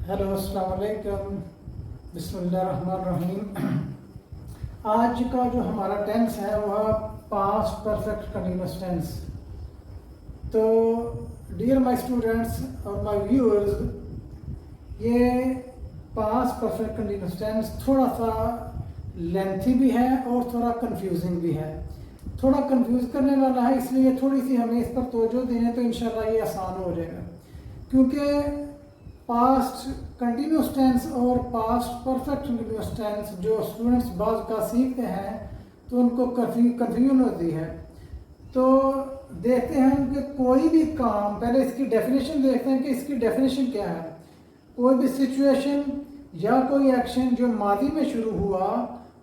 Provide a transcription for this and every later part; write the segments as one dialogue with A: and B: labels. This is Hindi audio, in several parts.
A: हेलो अस्सलाम वालेकुम। बिस्मिल्लाहिर्रहमानिर्रहीम। आज का जो हमारा टेंस है वह पास्ट परफेक्ट कंटिन्यूअस टेंस। तो डियर माय स्टूडेंट्स और माय व्यूअर्स, ये पास्ट परफेक्ट कंटिन्यूअस टेंस थोड़ा सा लेंथी भी है और थोड़ा कंफ्यूजिंग भी है। थोड़ा कंफ्यूज करने वाला है, इसलिए थोड़ी सी हमें इस पर तवज्जो दें तो इंशाल्लाह ये आसान हो जाएगा। क्योंकि पास्ट कंटिन्यूस टेंस और पास्ट परफेक्ट कंटिन्यूस टेंस जो स्टूडेंट्स बाज़ का सीखते हैं तो उनको कन्फ्यूजन होती है। तो देखते हैं कि कोई भी काम, पहले इसकी डेफिनेशन देखते हैं कि इसकी डेफिनेशन क्या है। कोई भी सिचुएशन या कोई एक्शन जो मादी में शुरू हुआ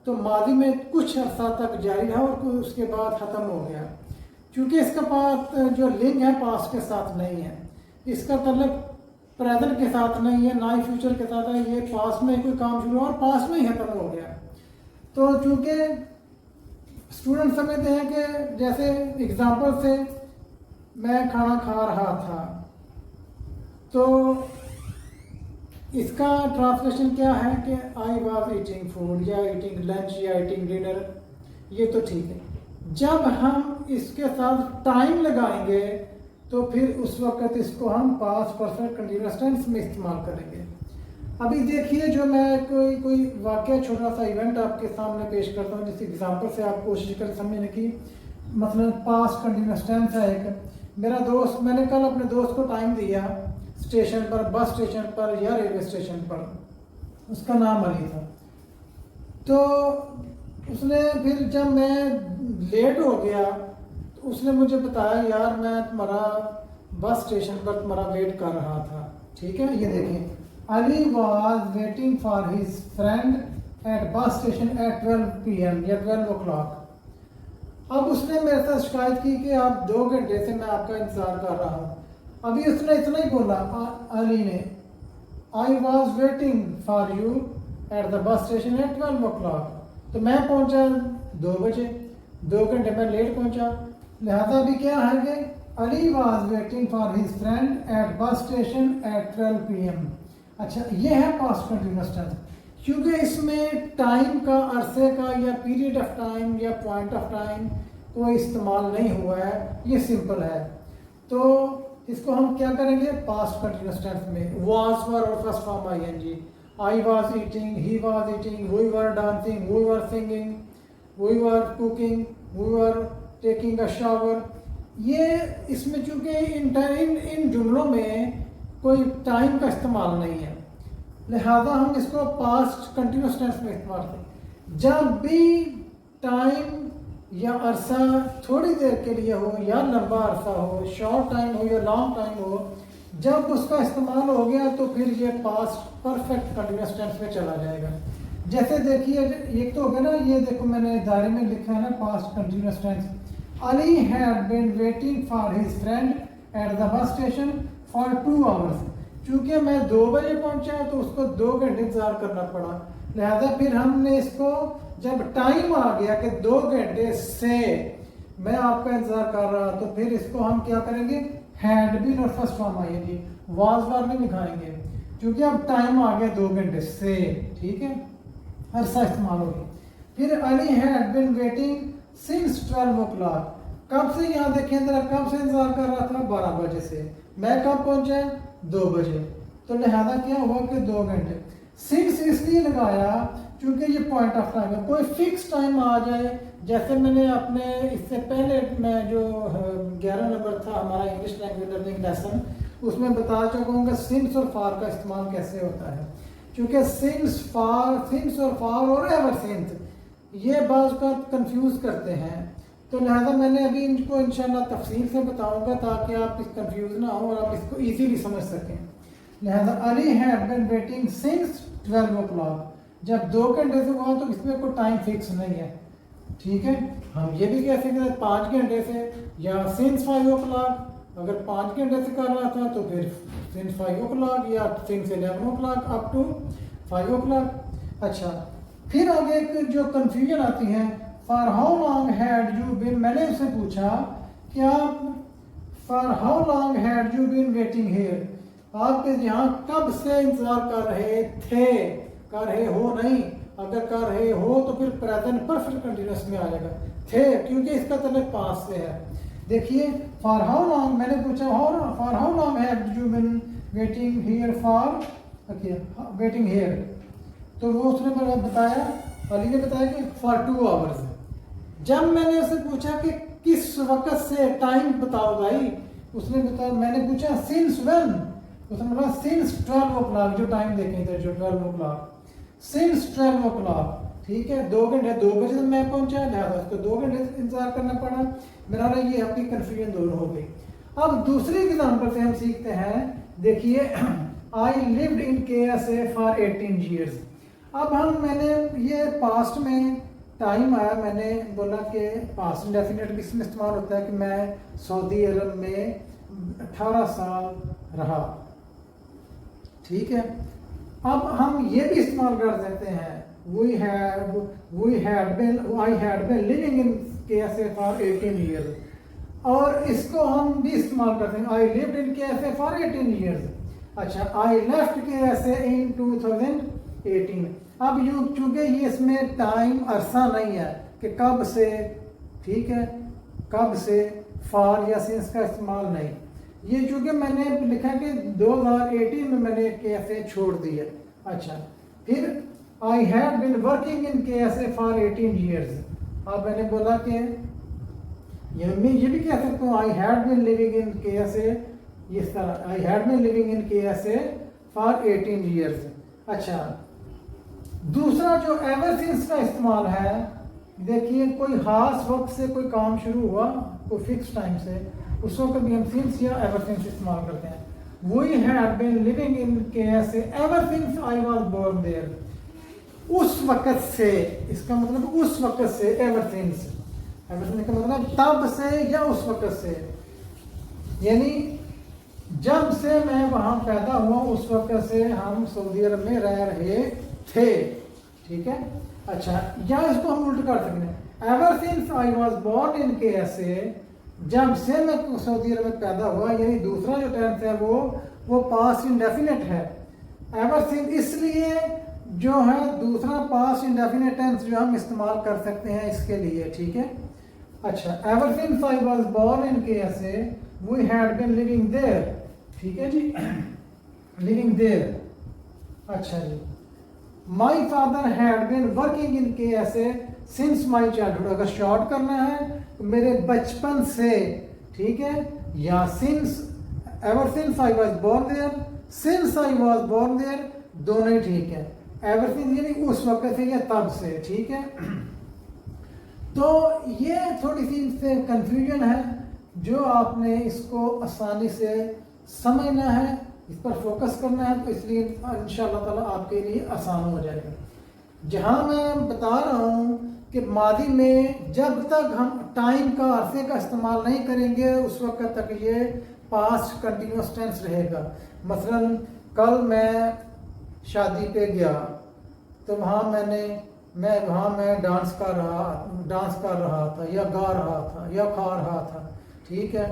A: तो मादी में कुछ अर्सा तक जारी रहा और उसके बाद ख़त्म हो गया। क्योंकि इसका पास जो लिंक है पास्ट के साथ नहीं है, इसका मतलब प्रेजेंट के साथ नहीं है, ना ही फ्यूचर के साथ है। ये पास्ट में कोई काम शुरू हुआ और पास्ट में ही खत्म हो गया। तो चूंकि स्टूडेंट समझते हैं कि जैसे एग्जांपल से मैं खाना खा रहा था, तो इसका ट्रांसलेशन क्या है कि आई वॉज ईटिंग फूड या ईटिंग लंच या ईटिंग डिनर। ये तो ठीक है। जब हम इसके साथ टाइम लगाएंगे तो फिर उस वक्त इसको हम पास्ट परफेक्ट कंटिन्यूअस टेंस में इस्तेमाल करेंगे। अभी देखिए, जो मैं कोई वाकया, छोटा सा इवेंट आपके सामने पेश करता हूँ, जिस एग्जांपल से आप कोशिश करें समझने की। मतलब पास्ट कंटिन्यूअस टेंस है एक। मेरा दोस्त, मैंने कल अपने दोस्त को टाइम दिया स्टेशन पर, बस स्टेशन पर या रेलवे स्टेशन पर। उसका नाम अली था। तो उसने फिर जब मैं लेट हो गया तो उसने मुझे बताया, यार मैं तुम्हारा बस स्टेशन पर तुम्हारा वेट कर रहा था। ठीक है, ये देखिए, Ali was waiting for his friend eight bus station at 12 PM या 12 o'clock। अब उसने मेरे साथ शिकायत की कि आप 2 घंटे से मैं आपका इंतजार कर रहा हूँ। अभी उसने इतना ही बोला, अली ने, I was waiting for you eight the bus station at 12 o'clock। तो मैं पहुंचा 2 बजे, 2 घंटे में लेट पहुंचा। लिहाजा अभी क्या है कि Ali was waiting for his friend eight bus station at 12 PM। अच्छा, ये है पास्ट कंटिन्यूअस टेंस। क्योंकि इसमें टाइम का, अरसे का या पीरियड ऑफ टाइम या पॉइंट ऑफ टाइम कोई इस्तेमाल नहीं हुआ है, ये सिंपल है। तो इसको हम क्या करेंगे पास्ट कंटिन्यूअस टेंस में। वॉज वर और first form ING। I was eating, he was eating, we were dancing, we were singing, we were cooking, we were taking a shower. ये इसमें चूंकि इन जुमलों में कोई टाइम का इस्तेमाल नहीं है, लिहाजा हम इसको पास्ट कंटिन्यूअस टेंस में इस्तेमाल करें। जब भी टाइम या अरसा थोड़ी देर के लिए हो या लंबा अरसा हो, शॉर्ट टाइम हो या लॉन्ग टाइम हो, जब उसका इस्तेमाल हो गया तो फिर ये पास्ट परफेक्ट कंटिन्यूअस टेंस में चला जाएगा। जैसे देखिए, एक तो हो गया ना, ये देखो मैंने दायरे में लिखा है ना past continuous tense. Ali had been waiting for his friend at the bus station for 2 hours। चूंकि मैं 2 बजे पहुंचा तो उसको 2 घंटे इंतजार करना पड़ा। लिहाजा फिर हमने इसको, जब टाइम आ गया कि 2 घंटे से मैं आपका इंतजार कर रहा, तो फिर इसको हम क्या करेंगे, हैड बीन और फर्स्ट फॉर्म आएगी, वाज वार नहीं दिखाएंगे, क्योंकि अब टाइम आ गया 2 घंटे से। ठीक है, अरसा इस्तेमाल होगी। फिर Ali had been waiting since 12 o'clock। कब से, यहाँ देखें जरा, कब से इंतजार कर रहा था, 12 बजे से। मैं कब पहुंचा, 2 बजे। तो लिहाजा क्या हुआ कि 2 घंटे। सिंस इसलिए लगाया क्योंकि ये पॉइंट ऑफ टाइम है। कोई फिक्स टाइम आ जाए, जैसे मैंने अपने इससे पहले मैं जो 11 नंबर था हमारा इंग्लिश लैंग्वेज लर्निंग लेसन, उसमें बता चुका हूँ कि सिंस और फार का इस्तेमाल कैसे होता है। क्योंकि सिंस और फार और एवर सिंस ये बात का कंफ्यूज करते हैं। तो लिहाजा मैंने अभी इनको इंशाल्लाह तफसील से बताऊंगा ताकि आप इस कंफ्यूज ना हो और आप इसको इजीली समझ सकें। लिहाजा Ali had been waiting since 12 o'clock। जब 2 घंटे से हुआ तो इसमें कोई टाइम फिक्स नहीं है। ठीक है, हम ये भी कह सकते हैं 5 घंटे से या सिंस 5 o'clock। अगर 5 घंटे से कर रहा था तो फिर सिंस 5 o'clock या since 11 o'clock up to 5 o'clock। अच्छा, फिर आगे एक जो कंफ्यूजन आती है, for how long had you been. मैंने उससे पूछा कि आप for how long had you been waiting here, आपके यहाँ कब से इंतजार कर रहे थे, कर रहे हो नहीं, अगर कर रहे हो तो फिर प्रेजेंट परफेक्ट कंटिन्यूअस में आ जाएगा थे, क्योंकि इसका तलब पास से है। देखिए फॉर हाउ लॉन्ग, मैंने पूछा for how long have you been waiting here for, waiting here, तो वो उसने बताया, अली ने बताया कि फॉर 2 आवर्स। जब मैंने उससे पूछा कि किस वक्त से, टाइम बताओ भाई, उसने बताया, मैंने पूछा सिंस व्हेन, उसने बोला सिंस 12 o'clock, जो टाइम देखे थे जो 12 o'clock, सिंस 12 o'clock, ठीक है, 2 घंटे, 2 बजे तक मैं पहुंचा, लिहाजा उसको 2 घंटे इंतजार करना पड़ा। मेरा ये आपकी कन्फ्यूजन दूर हो गई। अब दूसरी एग्जाम्पल से हम सीखते हैं, देखिए I lived in KSA for 18 years। अब मैंने ये पास्ट में टाइम आया, मैंने बोला कि पास्ट इंडेफिनिट किसमें इस्तेमाल होता है कि मैं सऊदी अरब में 18 साल रहा, ठीक है। अब हम ये भी इस्तेमाल कर देते हैं, I had been living in KSA for 18 years, और इसको हम भी इस्तेमाल करते हैं, I lived in KSA for 18 years। अच्छा, I left KSA in 2018। अब यूँ चूंकि ये इसमें टाइम अरसा नहीं है कि कब से, ठीक है, कब से फॉर या सिंस का इस्तेमाल नहीं, ये चूंकि मैंने लिखा कि 2018 में मैंने KSA छोड़ दी है। अच्छा, फिर I have been working in KSA for 18 years। अब मैंने बोला कि मैं ये भी कह सकता हूँ I have been living in KSA, इस तरह I have been living in KSA for 18 years। अच्छा, दूसरा जो एवर सिंस का इस्तेमाल है, देखिए कोई खास वक्त से कोई काम शुरू हुआ, कोई फिक्स टाइम से, उस वक्त भी हम सिंस या एवर सिंस इस्तेमाल करते हैं। We have been living in KSA ever since I was born there। उस वक्त से, इसका मतलब उस वक्त से, एवर सिंस, एवर सिंस का मतलब तब से या उस वक्त से, यानी जब से मैं वहां पैदा हुआ उस वक्त से हम सऊदी अरब में रह रहे थे, ठीक है। अच्छा, या इसको हम उल्ट कर सकते हैं, ever since I was born in KSA, जब से मैं सऊदी अरब में पैदा हुआ, यानी दूसरा जो टेंस है वो पास्ट इंडेफिनिट है। एवर सिंस इसलिए जो है दूसरा पास्ट इंडेफिनिट टेंस जो हम इस्तेमाल कर सकते हैं इसके लिए, ठीक है। अच्छा, ever since I was born in KSA we had been living there, ठीक है जी, लिविंग देयर। अच्छा जी, my father had been working in KSA since my childhood, अगर शॉर्ट करना है तो मेरे बचपन से, ठीक है, या since, ever since I was born there, since I was born there, दोनों ही ठीक है। एवर सिंस यानी उस वक्त से या तब से, ठीक है। तो ये थोड़ी सी इससे कंफ्यूजन है, जो आपने इसको आसानी से समझना है, इस पर फोकस करना है, तो इसलिए इंशाअल्लाह ताला आपके लिए आसान हो जाएगा। जहाँ मैं बता रहा हूँ कि मादी में जब तक हम टाइम का, अरसे का इस्तेमाल नहीं करेंगे उस वक्त तक ये पास्ट कंटिन्यूअस टेंस रहेगा। मसलन कल मैं शादी पे गया तो वहाँ मैं डांस कर रहा था या गा रहा था या खा रहा था, ठीक है।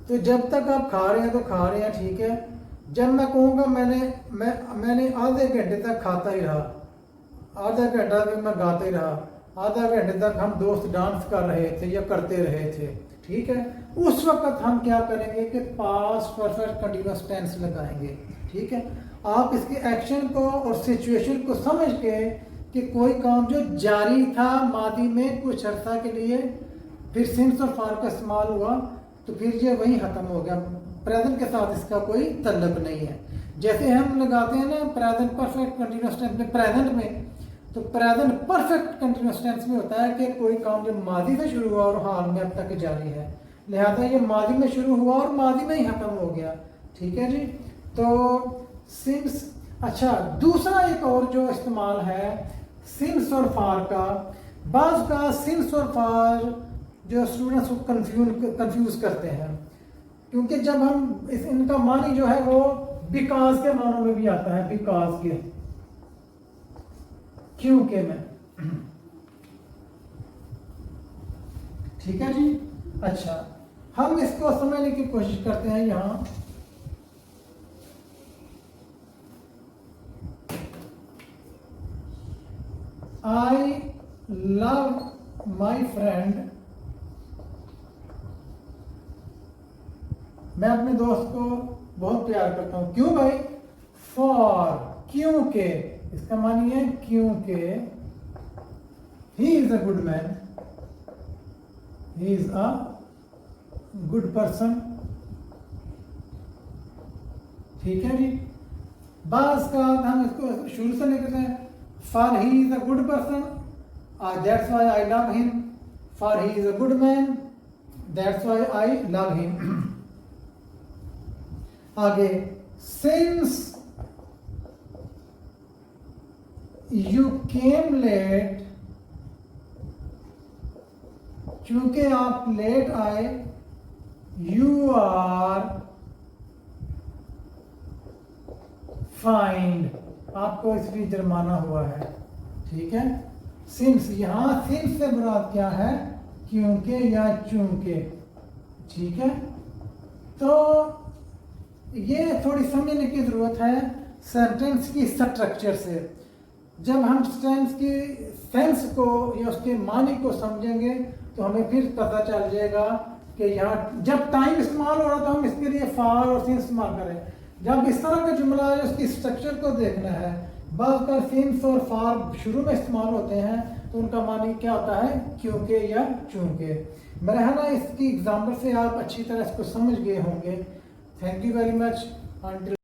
A: तो जब तक आप खा रहे हैं तो खा रहे हैं, ठीक है। जब मैं कहूँगा मैंने आधे घंटे तक खाता ही रहा, आधा घंटा भी मैं गाते ही रहा, आधा घंटे तक हम दोस्त डांस कर रहे थे या करते रहे थे, ठीक है। उस वक्त हम क्या करेंगे कि पास्ट परफेक्ट कंटिन्यूअस टेंस लगाएंगे, ठीक है। आप इसके एक्शन को और सिचुएशन को समझ के कि कोई काम जो जारी था मादी में कुछ अर्सा के लिए, फिर सिंस और फॉर का इस्तेमाल हुआ तो फिर ये वहीं ख़त्म हो गया, प्रेजेंट के साथ इसका कोई तल्लुक नहीं है। जैसे हम लगाते हैं ना प्रेजेंट परफेक्ट कंटिन्यूअस टेंस में, प्रेजेंट में, तो प्रेजेंट परफेक्ट कंटिन्यूअस टेंस में होता है कि कोई काम जो मादी से शुरू हुआ और हाल में अब तक जारी है, लिहाजा ये मादी में शुरू हुआ और मादी में ही खत्म हो गया, ठीक है जी। तो सिंस, अच्छा दूसरा एक और जो इस्तेमाल है सिंस और फार का, बाज़ का सिंस और फार जो स्टूडेंट्स को कंफ्यूज करते हैं, क्योंकि जब हम इनका मानी जो है वो बिकॉज के मानों में भी आता है, बिकॉज के, क्योंकि में, ठीक है जी। अच्छा, हम इसको समझने की कोशिश करते हैं यहाँ। आई लव माई फ्रेंड, मैं अपने दोस्त को बहुत प्यार करता हूं। क्यों भाई? फॉर, क्योंकि, इसका मानी है क्योंकि he is a good man, he is a good person. ठीक है जी। बास का हम इसको शुरू से लिखते हैं, for he is a good person, that's why I love him, for he is a good man, that's why I love him. आगे, सिंस यू केम लेट, चूंकि आप लेट आए, यू आर फाइंड, आपको इसलिए जुर्माना हुआ है। ठीक है। सिंस, यहां सिंस से मुराद क्या है? क्योंकि या चूंकि। ठीक है। तो ये थोड़ी समझने की जरूरत है सेंटेंस की स्ट्रक्चर से। जब हम सेंटेंस की सेंस को या उसके मानी को समझेंगे तो हमें फिर पता चल जाएगा कि यहाँ जब टाइम इस्तेमाल हो रहा तो हम इसके लिए फार और सिंस इस्तेमाल करें। जब इस तरह का जुमला है उसकी स्ट्रक्चर को देखना है। बात कर सिंस और फार शुरू में इस्तेमाल होते हैं तो उनका मानी क्या होता है? क्योंकि या चूंकि। मेरा है ना, इसकी एग्जाम्पल से आप अच्छी तरह इसको समझ गए होंगे। Thank you very much.